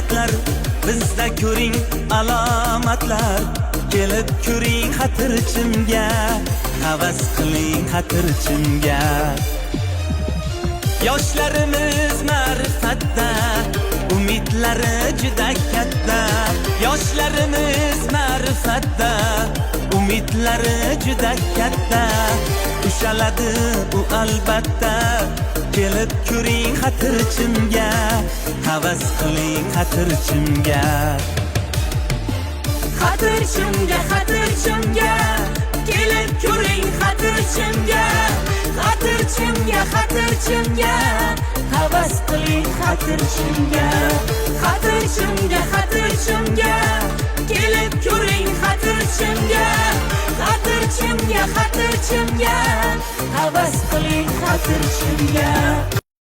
dardlar, bizda ko'ring alomatlar. Kelib ko'ring xatirchimga, havas qiling xatirchimga. Yoshlarimiz ma'rifatda, umidlari juda katta. Yoshlarimiz ma'rifatda, umidlari juda katta. Ushaladi u albatta, kelib ko'ring xatirchimga, havas qiling xatirchimga. Xatirchimga, xatirchimga, kelib ko'ring xatirchimga. Xatirchimga, xatirchimga, havas qiling xatirchimga. Xatirchimga, xatirchimga, kelib ko'ring xatirchimga. Xatirchimga, xatirchimga, havas qiling xatirchimga.